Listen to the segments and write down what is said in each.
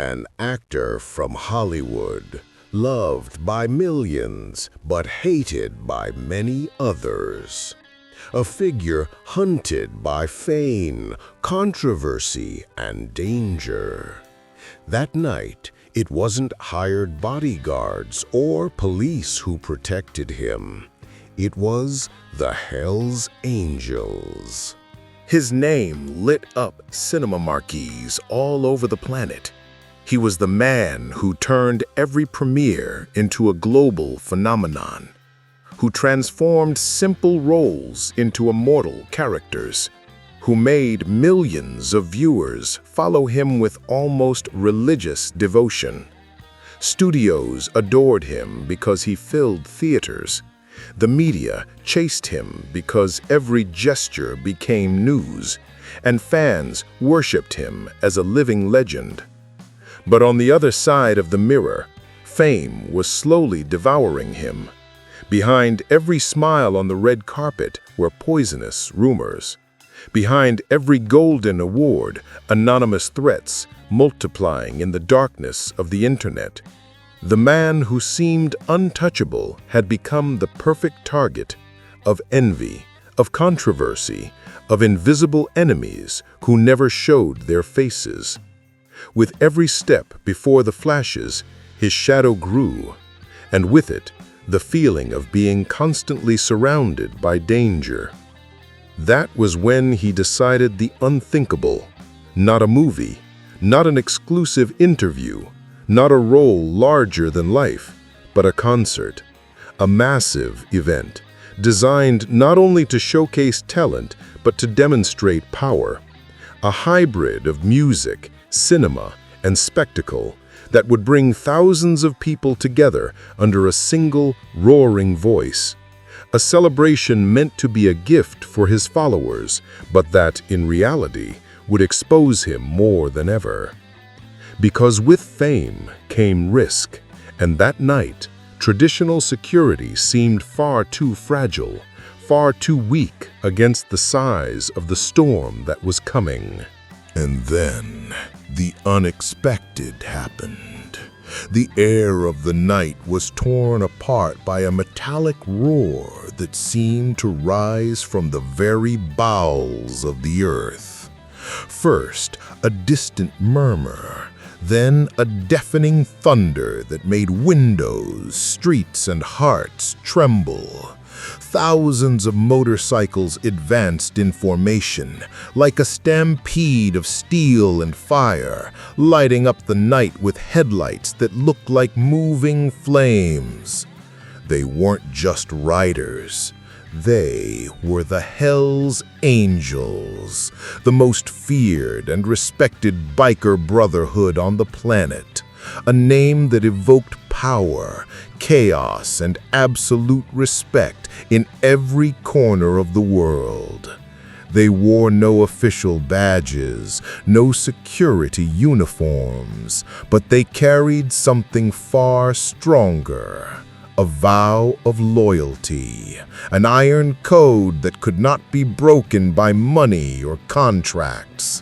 An actor from Hollywood, loved by millions but hated by many others. A figure hunted by fame, controversy, and danger. That night, it wasn't hired bodyguards or police who protected him. It was the Hells Angels. His name lit up cinema marquees all over the planet. He was the man who turned every premiere into a global phenomenon, who transformed simple roles into immortal characters, who made millions of viewers follow him with almost religious devotion. Studios adored him because he filled theaters. The media chased him because every gesture became news, and fans worshipped him as a living legend. But on the other side of the mirror, fame was slowly devouring him. Behind every smile on the red carpet were poisonous rumors. Behind every golden award, anonymous threats multiplying in the darkness of the internet. The man who seemed untouchable had become the perfect target of envy, of controversy, of invisible enemies who never showed their faces. With every step before the flashes, his shadow grew, and with it, the feeling of being constantly surrounded by danger. That was when he decided the unthinkable. Not a movie, not an exclusive interview, not a role larger than life, but a concert, a massive event, designed not only to showcase talent, but to demonstrate power. A hybrid of music, cinema, and spectacle that would bring thousands of people together under a single, roaring voice. A celebration meant to be a gift for his followers, but that, in reality, would expose him more than ever. Because with fame came risk, and that night, traditional security seemed far too fragile, far too weak against the size of the storm that was coming. And then, the unexpected happened. The air of the night was torn apart by a metallic roar that seemed to rise from the very bowels of the earth. First, a distant murmur, then a deafening thunder that made windows, streets, and hearts tremble. Thousands of motorcycles advanced in formation, like a stampede of steel and fire, lighting up the night with headlights that looked like moving flames. They weren't just riders. They were the Hells Angels, the most feared and respected biker brotherhood on the planet, a name that evoked power, chaos, and absolute respect in every corner of the world. They wore no official badges, no security uniforms, but they carried something far stronger. A vow of loyalty, an iron code that could not be broken by money or contracts.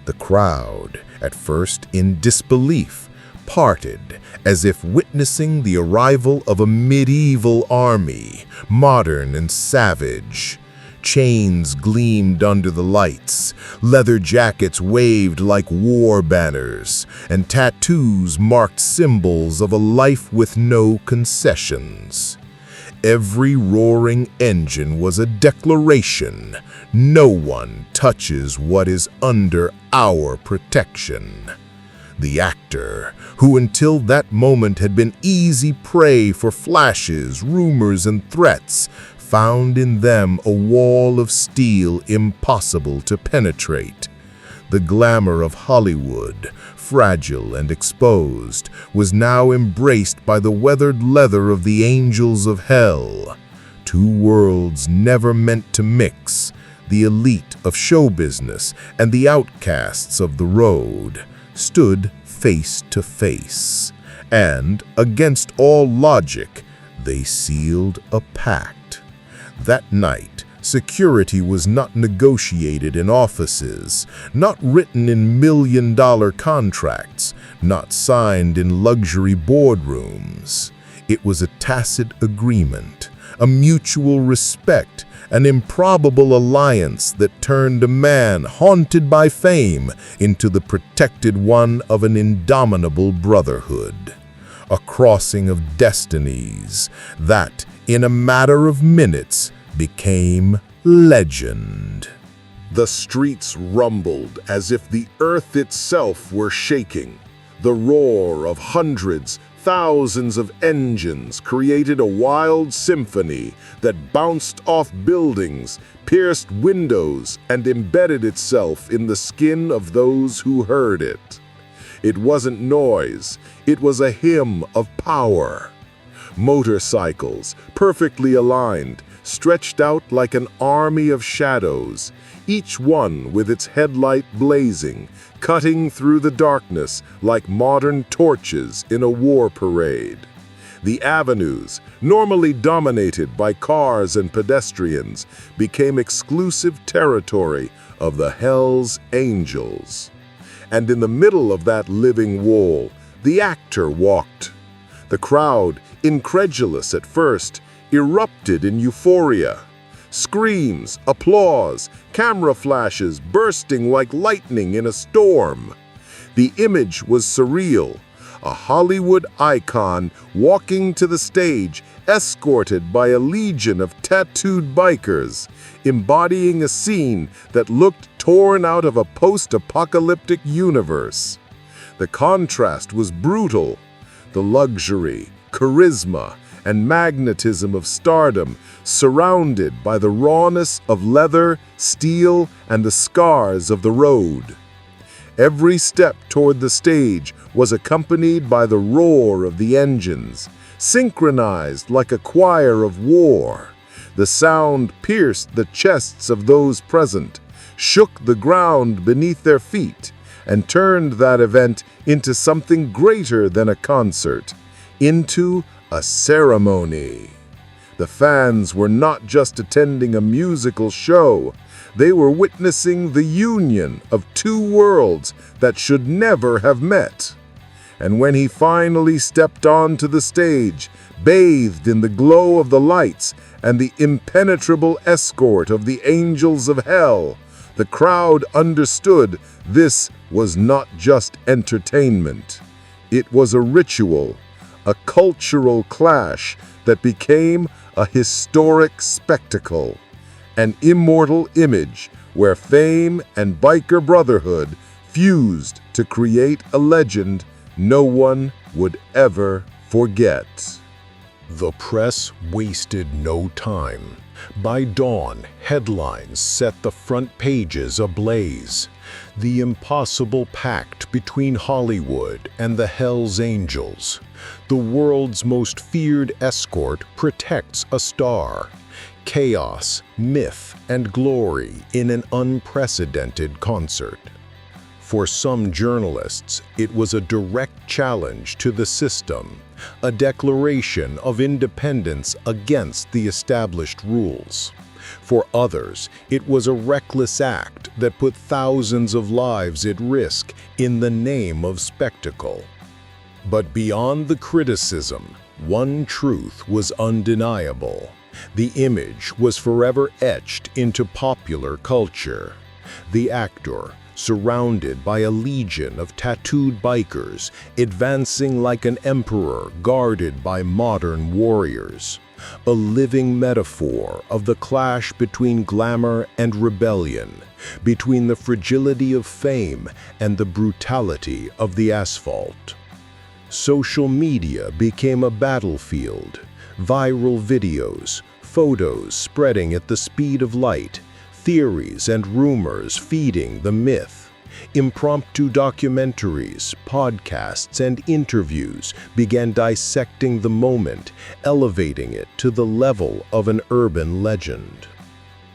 The crowd, at first in disbelief, parted as if witnessing the arrival of a medieval army, modern and savage. Chains gleamed under the lights, leather jackets waved like war banners, and tattoos marked symbols of a life with no concessions. Every roaring engine was a declaration: no one touches what is under our protection. The actor, who until that moment had been easy prey for flashes, rumors, and threats, found in them a wall of steel impossible to penetrate. The glamour of Hollywood, fragile and exposed, was now embraced by the weathered leather of the angels of hell. Two worlds never meant to mix, the elite of show business and the outcasts of the road, stood face to face, and, against all logic, they sealed a pact. That night, Security was not negotiated in offices, not written in million-dollar contracts, not signed in luxury boardrooms. It was a tacit agreement, a mutual respect, an improbable alliance that turned a man haunted by fame into the protected one of an indomitable brotherhood. A crossing of destinies that, in a matter of minutes, became legend. The streets rumbled as if the earth itself were shaking. The roar of hundreds, thousands of engines created a wild symphony that bounced off buildings, pierced windows, and embedded itself in the skin of those who heard it. It wasn't noise, it was a hymn of power. Motorcycles, perfectly aligned, stretched out like an army of shadows, each one with its headlight blazing, cutting through the darkness like modern torches in a war parade. The avenues, normally dominated by cars and pedestrians, became exclusive territory of the Hell's Angels. And in the middle of that living wall, the actor walked. The crowd, incredulous at first, erupted in euphoria. Screams, applause, camera flashes bursting like lightning in a storm. The image was surreal, a Hollywood icon walking to the stage, escorted by a legion of tattooed bikers, embodying a scene that looked torn out of a post-apocalyptic universe. The contrast was brutal. The luxury, charisma, and magnetism of stardom, surrounded by the rawness of leather, steel, and the scars of the road. Every step toward the stage was accompanied by the roar of the engines, synchronized like a choir of war. The sound pierced the chests of those present, shook the ground beneath their feet, and turned that event into something greater than a concert, into a ceremony. The fans were not just attending a musical show, they were witnessing the union of two worlds that should never have met. And when he finally stepped onto the stage, bathed in the glow of the lights and the impenetrable escort of the angels of hell, the crowd understood this was not just entertainment. It was a ritual, a cultural clash that became a historic spectacle, an immortal image where fame and biker brotherhood fused to create a legend no one would ever forget. The press wasted no time. By dawn, headlines set the front pages ablaze. The impossible pact between Hollywood and the Hell's Angels. The world's most feared escort protects a star. Chaos, myth, and glory in an unprecedented concert. For some journalists, it was a direct challenge to the system, a declaration of independence against the established rules. For others, it was a reckless act that put thousands of lives at risk in the name of spectacle. But beyond the criticism, one truth was undeniable. The image was forever etched into popular culture. The actor, surrounded by a legion of tattooed bikers, advancing like an emperor guarded by modern warriors. A living metaphor of the clash between glamour and rebellion, between the fragility of fame and the brutality of the asphalt. Social media became a battlefield. Viral videos, photos spreading at the speed of light, theories and rumors feeding the myth. Impromptu documentaries, podcasts, and interviews began dissecting the moment, elevating it to the level of an urban legend.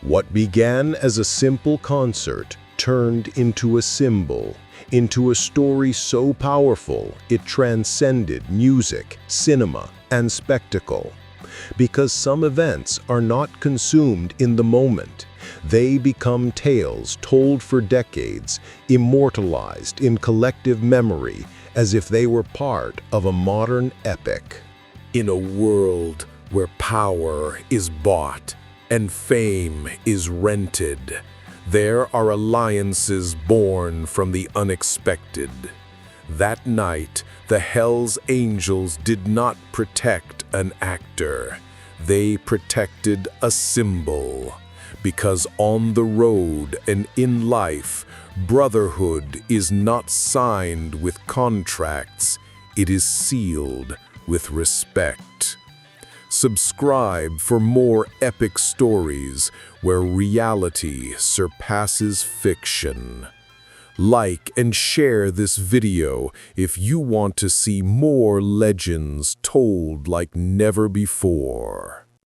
What began as a simple concert turned into a symbol, into a story so powerful it transcended music, cinema, and spectacle. Because some events are not consumed in the moment. They become tales told for decades, immortalized in collective memory, as if they were part of a modern epic. In a world where power is bought and fame is rented, there are alliances born from the unexpected. That night, the Hell's Angels did not protect an actor. They protected a symbol. Because on the road and in life, brotherhood is not signed with contracts, it is sealed with respect. Subscribe for more epic stories where reality surpasses fiction. Like and share this video if you want to see more legends told like never before.